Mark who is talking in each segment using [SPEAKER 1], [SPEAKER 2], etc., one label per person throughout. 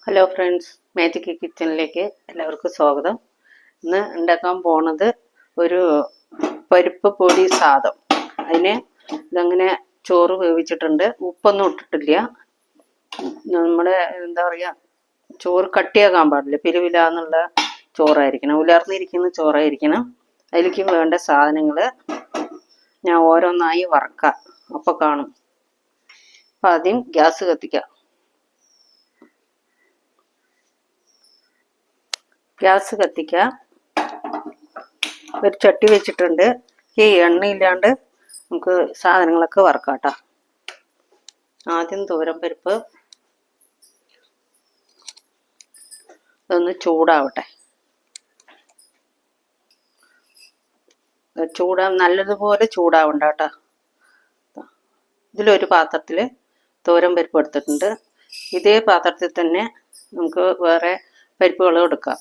[SPEAKER 1] Hello friends, magic കിച്ചണിലേക്ക് എല്ലാവർക്കും സ്വാഗതം. ഇന്ന് ഉണ്ടാക്കാൻ പോണത് ഒരു പരിപ്പ് പൊടി സാദം. അതിന് ഇതങ്ങനെ ചോറ് വേവിച്ചിട്ടുണ്ട്, ഉപ്പൊന്നും ഇട്ടിട്ടില്ല. നമ്മുടെ എന്താ പറയുക, ചോറ് കട്ടിയാക്കാൻ പാടില്ല, പിലുവിലാന്നുള്ള ചോറായിരിക്കണം, ഉലർന്നിരിക്കുന്ന ചോറായിരിക്കണം. അതിലേക്ക് വേണ്ട സാധനങ്ങൾ ഞാൻ ഓരോന്നായി വറക്കാം, അപ്പോൾ കാണും. അപ്പം ആദ്യം ഗ്യാസ് കത്തിക്കാം. ഗ്യാസ് കത്തിക്കുക. ഒരു ചട്ടി വെച്ചിട്ടുണ്ട്. ഈ എണ്ണയില്ലാണ്ട് നമുക്ക് സാധനങ്ങളൊക്കെ വറക്കാം കേട്ടോ. ആദ്യം തുവരപ്പരിപ്പ് ഇതൊന്ന് ചൂടാവട്ടെ. നല്ലതുപോലെ ചൂടാവണ്ട കേട്ടോ. ഇതിലൊരു പാത്രത്തിൽ തുവരപ്പരിപ്പ് എടുത്തിട്ടുണ്ട്. ഇതേ പാത്രത്തിൽ തന്നെ നമുക്ക് വേറെ പരിപ്പുകളും എടുക്കാം.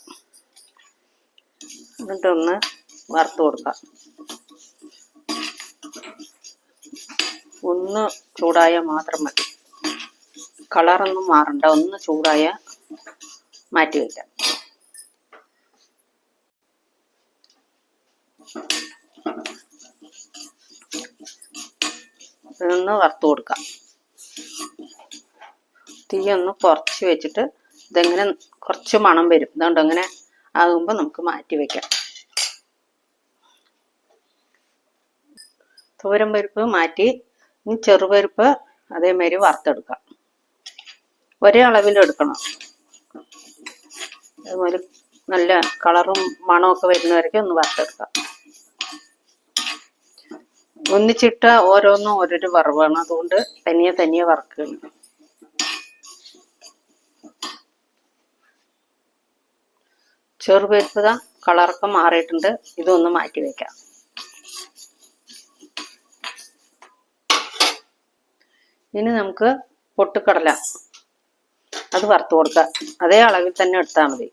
[SPEAKER 1] എന്നിട്ടൊന്ന് വറുത്ത് കൊടുക്കാം. ഒന്ന് ചൂടായാൽ മാത്രം മതി, കളറൊന്നും മാറണ്ട. ഒന്ന് ചൂടായാൽ മാറ്റി വയ്ക്കാം. ഇതൊന്ന് വറുത്ത് കൊടുക്കാം. തീയൊന്ന് കുറച്ച് വെച്ചിട്ട് ഇതെങ്ങനെ കുറച്ച് മണം വരും. ഇതുകൊണ്ട് അങ്ങനെ ആകുമ്പോൾ നമുക്ക് മാറ്റി വയ്ക്കാം. തോരൻ പരിപ്പ് മാറ്റി, ഇനി ചെറുപരിപ്പ് അതേമാതിരി വറുത്തെടുക്കാം. ഒരേ അളവിലെടുക്കണം. അതുപോലെ നല്ല കളറും മണമൊക്കെ വരുന്നവരൊക്കെ ഒന്ന് വറുത്തെടുക്കാം. ഒന്നിച്ചിട്ട ഓരോന്നും ഓരോരു വറവാണ്, അതുകൊണ്ട് തനിയെ തനിയെ വറക്കുകയാണ്. ചെറുപരിപ്പ് കളറൊക്കെ മാറിയിട്ടുണ്ട്. ഇതൊന്ന് മാറ്റി വയ്ക്കാം. ഇനി നമുക്ക് പൊട്ടുകടല അത് വറുത്ത് കൊടുക്കാം. അതേ അളവിൽ തന്നെ എടുത്താൽ മതി.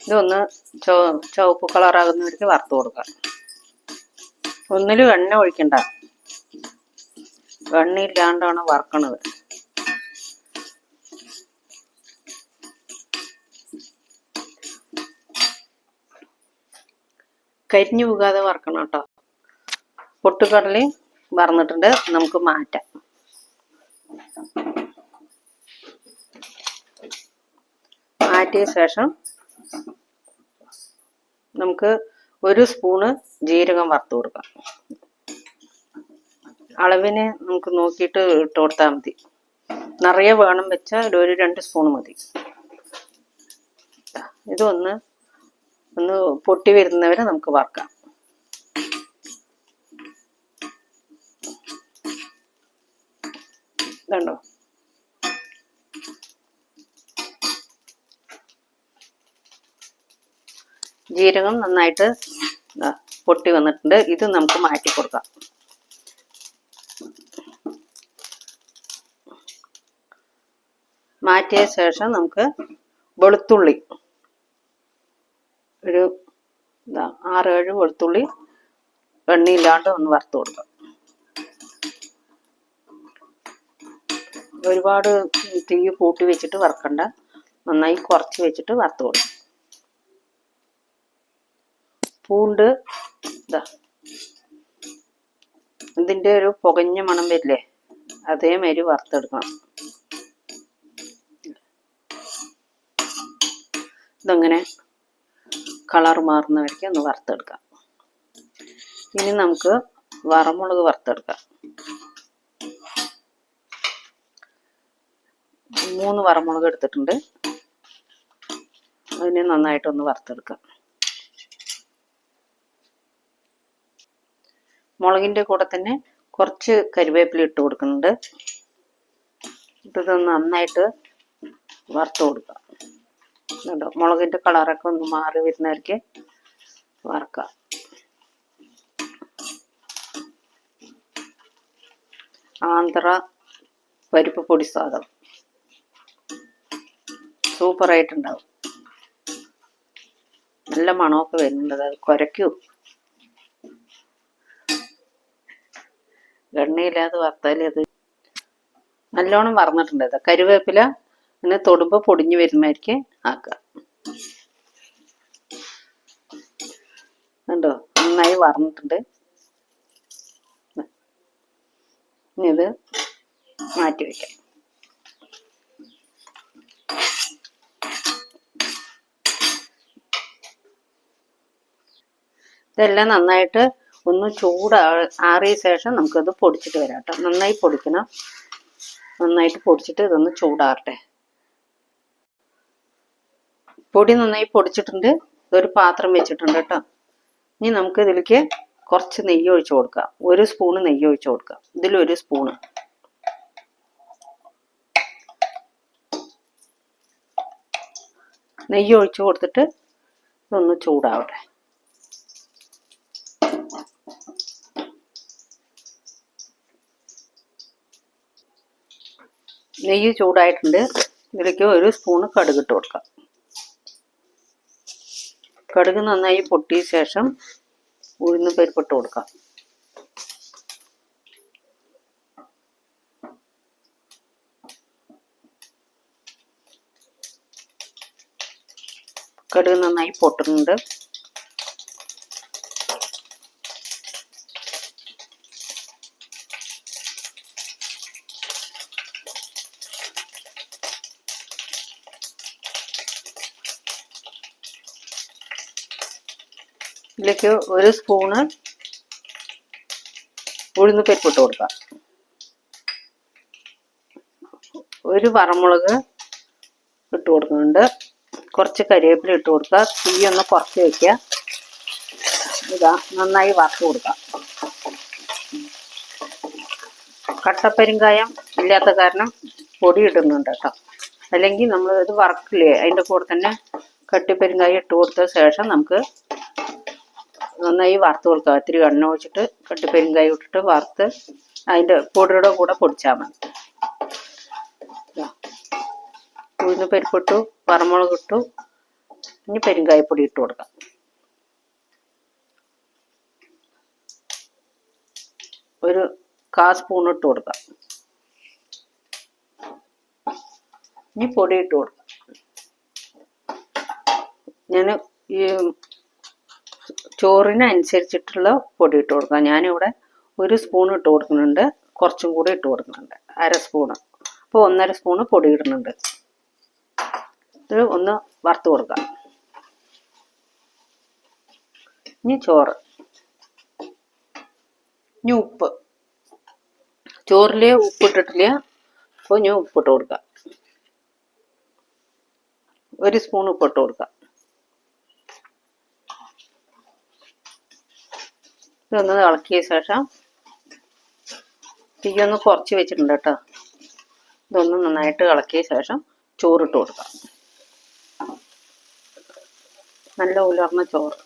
[SPEAKER 1] ഇതൊന്ന് ചുവപ്പ് കളറാകുന്നവർക്ക് വറുത്ത് കൊടുക്കാം. ഒന്നിലും എണ്ണ ഒഴിക്കണ്ട, എണ്ണയില്ലാണ്ടാണ് വറക്കണത്. കരിഞ്ഞു പോകാതെ വറക്കണം കേട്ടോ. പൊട്ടുകടലയും വറന്നിട്ടുണ്ട്, നമുക്ക് മാറ്റാം. മാറ്റിയ ശേഷം നമുക്ക് ഒരു സ്പൂണ് ജീരകം വറുത്ത് കൊടുക്കാം. അളവിന് നമുക്ക് നോക്കിയിട്ട് ഇട്ട് കൊടുത്താൽ മതി. നിറയെ വേണം വെച്ചാൽ ഒരു 2 സ്പൂൺ മതി. ഇതൊന്ന് പൊട്ടി വരുന്നവരെ നമുക്ക് വറക്കാം. കണ്ടോ, ജീരകം നന്നായിട്ട് പൊട്ടി വന്നിട്ടുണ്ട്. ഇത് നമുക്ക് മാറ്റി കൊടുക്കാം. മാറ്റിയ ശേഷം നമുക്ക് വെളുത്തുള്ളി ഒരു 6-7 വെളുത്തുള്ളി എണ്ണയില്ലാണ്ട് ഒന്ന് വറുത്ത് കൊടുക്കാം. ഒരുപാട് തീ കൂട്ടി വെച്ചിട്ട് വറക്കണ്ട, നന്നായി കുറച്ച് വെച്ചിട്ട് വറുത്ത് കൊടുക്കും. പൂണ്ട് ഇതിൻ്റെ ഒരു പുകഞ്ഞ മണം വരില്ലേ, അതേമാതിരി വറുത്തെടുക്കണം. ഇതങ്ങനെ കളർ മാറുന്നവരേക്ക് ഒന്ന് വറുത്തെടുക്കാം. ഇനി നമുക്ക് വറമുളക് വറുത്തെടുക്കാം. 3 വറമുളക് എടുത്തിട്ടുണ്ട്. അതിനെ നന്നായിട്ടൊന്ന് വറുത്തെടുക്കാം. മുളകിൻ്റെ കൂടെ തന്നെ കുറച്ച് കരിവേപ്പില ഇട്ട് കൊടുക്കുന്നുണ്ട്. ഇതൊന്ന് നന്നായിട്ട് വറുത്ത് കൊടുക്കാം. കേട്ടോ, മുളകിൻ്റെ കളറൊക്കെ ഒന്ന് മാറി വരുന്നവർക്ക് വറക്കാം. ആന്ധ്ര പരിപ്പ് പൊടി സാദം സൂപ്പറായിട്ടുണ്ടാവും. നല്ല മണമൊക്കെ വരുന്നുണ്ട്. അത് കുരയ്ക്കും. എണ്ണയില്ലാതെ വറുത്താൽ അത് നല്ലോണം വറന്നിട്ടുണ്ട്. കരിവേപ്പില അങ്ങനെ തൊടുമ്പോൾ പൊടിഞ്ഞു വരുന്നതായിരിക്കും ആക്കുക. കണ്ടോ, നന്നായി വറന്നിട്ടുണ്ട്. ഇനി ഇത് മാറ്റി വയ്ക്കാം. ഇതെല്ലാം നന്നായിട്ട് ഒന്ന് ആറിയ ശേഷം നമുക്കത് പൊടിച്ചിട്ട് വരാം കേട്ടോ. നന്നായി പൊടിക്കണം. നന്നായിട്ട് പൊടിച്ചിട്ട് ഇതൊന്ന് ചൂടാറട്ടെ. പൊടി നന്നായി പൊടിച്ചിട്ടുണ്ട്. ഇതൊരു പാത്രം വെച്ചിട്ടുണ്ട് കേട്ടോ. ഇനി നമുക്ക് ഇതിലേക്ക് കുറച്ച് നെയ്യ് ഒഴിച്ചു കൊടുക്കാം. 1 സ്പൂണ് നെയ്യ് ഒഴിച്ചു കൊടുക്കാം. ഇതിലൊരു സ്പൂണ്. നെയ്യ് ഒഴിച്ചു കൊടുത്തിട്ട് ഇതൊന്ന് ചൂടാവട്ടെ. നെയ്യ് ചൂടായിട്ടുണ്ട്. ഇതിലേക്ക് 1 സ്പൂണ് കടുക് ഇട്ട് കൊടുക്കാം. കടുക് നന്നായി പൊട്ടിയ ശേഷം ഉഴുന്ന് പരിപ്പിട്ട് കൊടുക്കാം. കടുക് നന്നായി പൊട്ടുന്നുണ്ട്. ഇതിലേക്ക് 1 സ്പൂണ് ഉഴുന്ന് പരിപ്പിട്ട് കൊടുക്കാം. 1 വറമുളക് ഇട്ട് കൊടുക്കുന്നുണ്ട്. കുറച്ച് കരിവേപ്പില ഇട്ട് കൊടുക്കുക. തീ ഒന്ന് കുറച്ച് വയ്ക്കുക. ഇതാ നന്നായി വറുത്ത് കൊടുക്കാം. കട്ടപ്പെരുങ്കായം ഇല്ലാത്ത കാരണം പൊടി ഇടുന്നുണ്ട് കേട്ടോ. അല്ലെങ്കിൽ നമ്മൾ ഇത് വറക്കില്ലേ, അതിൻ്റെ കൂടെ തന്നെ കട്ടിപ്പെരുങ്കായം ഇട്ട് കൊടുത്ത ശേഷം നമുക്ക് നന്നായി വറുത്ത് കൊടുക്കുക. ഇത്തിരി എണ്ണ ഒഴിച്ചിട്ട് കട്ടിപ്പെരുങ്കായം ഇട്ടിട്ട് വറുത്ത് അതിൻ്റെ പൊടിയുടെ കൂടെ പൊടിച്ചാൽ മതി. ഉഴുന്ന് പരിപ്പിട്ടു, വറമുളക് ഇട്ടു. ഇനി പെരുങ്കായപ്പൊടി ഇട്ട് കൊടുക്കാം. ഒരു 1/4 സ്പൂൺ ഇട്ട് കൊടുക്കാം. ഇനി പൊടി ഇട്ട് കൊടുക്കാം. ഞാൻ ഈ ചോറിനനുസരിച്ചിട്ടുള്ള പൊടി ഇട്ട് കൊടുക്കാം. ഞാനിവിടെ 1 സ്പൂൺ ഇട്ട് കൊടുക്കുന്നുണ്ട്. കുറച്ചും കൂടി ഇട്ട് കൊടുക്കുന്നുണ്ട്. 1/2 സ്പൂണ്. അപ്പോൾ 1/2 സ്പൂണ് പൊടി ഇടുന്നുണ്ട്. ഇത് ഒന്ന് വറുത്ത് കൊടുക്കാം. ഇനി ചോറ്. ഇനി ഉപ്പ്. ചോറിൽ ഉപ്പിട്ടിട്ടില്ല. അപ്പോൾ ഇനി ഉപ്പിട്ട് കൊടുക്കാം. 1 സ്പൂൺ ഉപ്പിട്ട് കൊടുക്കാം. ഇതൊന്ന് ഇളക്കിയ ശേഷം തീയൊന്ന് കുറച്ച് വെച്ചിട്ടുണ്ട് കേട്ടോ. ഇതൊന്ന് നന്നായിട്ട് ഇളക്കിയ ശേഷം ചോറിട്ട് കൊടുക്കാം. നല്ല ഉലർന്ന ചോറ്.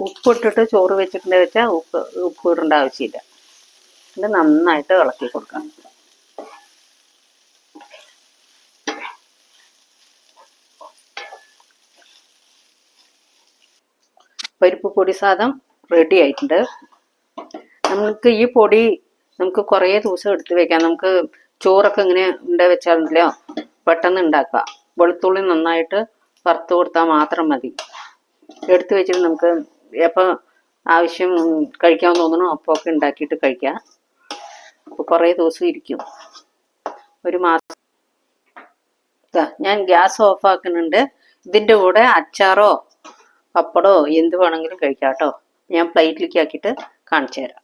[SPEAKER 1] ഉപ്പിട്ടിട്ട് ചോറ് വെച്ചിട്ടുണ്ടെന്ന് വെച്ചാൽ ഉപ്പ് ഇടേണ്ട ആവശ്യമില്ല. ഇത് നന്നായിട്ട് ഇളക്കി കൊടുക്കാം. പരിപ്പ് പൊടി സാധം റെഡി ആയിട്ടുണ്ട്. നമുക്ക് ഈ പൊടി നമുക്ക് കുറേ ദിവസം എടുത്ത് വെക്കാം. നമുക്ക് ചോറൊക്കെ ഇങ്ങനെ വെച്ചാലോ പെട്ടെന്ന് ഉണ്ടാക്കാം. വെളുത്തുള്ളി നന്നായിട്ട് വറുത്ത് കൊടുത്താൽ മാത്രം മതി. എടുത്ത് വെച്ചിട്ട് നമുക്ക് എപ്പോൾ ആവശ്യം കഴിക്കാൻ തോന്നണോ അപ്പോൾ ഒക്കെ ഉണ്ടാക്കിയിട്ട് കഴിക്കാം. അപ്പോൾ കുറേ ദിവസം ഇരിക്കും. 1 മാസം. ഞാൻ ഗ്യാസ് ഓഫ് ആക്കുന്നുണ്ട്. ഇതിൻ്റെ കൂടെ അച്ചാറോ പപ്പടോ എന്ത് വേണമെങ്കിലും കഴിക്കാം കേട്ടോ. ഞാൻ പ്ലേറ്റിലേക്ക് ആക്കിയിട്ട് കാണിച്ചു തരാം.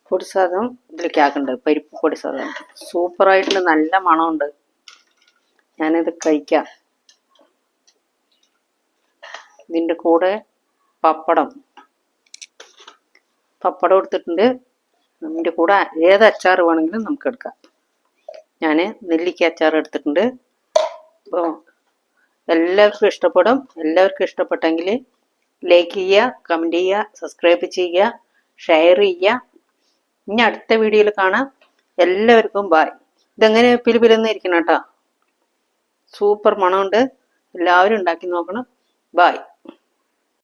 [SPEAKER 1] പൊടി സാധനം ഇതിലേക്ക് ആക്കുന്നുണ്ട്. പരിപ്പ് പൊടി സാധനം സൂപ്പറായിട്ടുണ്ട്. നല്ല മണമുണ്ട്. ഞാനിത് കഴിക്കാം. ഇതിൻ്റെ കൂടെ പപ്പടം എടുത്തിട്ടുണ്ട്. ഇതിൻ്റെ കൂടെ ഏത് അച്ചാർ വേണമെങ്കിലും നമുക്ക് എടുക്കാം. ഞാൻ നെല്ലിക്ക അച്ചാർ എടുത്തിട്ടുണ്ട്. അപ്പോൾ എല്ലാവർക്കും ഇഷ്ടപ്പെടും. എല്ലാവർക്കും ഇഷ്ടപ്പെട്ടെങ്കിൽ ലൈക്ക് ചെയ്യുക, കമൻറ്റ് ചെയ്യുക, സബ്സ്ക്രൈബ് ചെയ്യുക, ഷെയർ ചെയ്യുക. ഇനി അടുത്ത വീഡിയോയിൽ കാണാം. എല്ലാവർക്കും ബായ്. ഇതെങ്ങനെ പിലിപിലെന്ന് ഇരിക്കണം കേട്ടോ. സൂപ്പർ മണമുണ്ട്. എല്ലാവരും ഉണ്ടാക്കി നോക്കണം. ബായ്.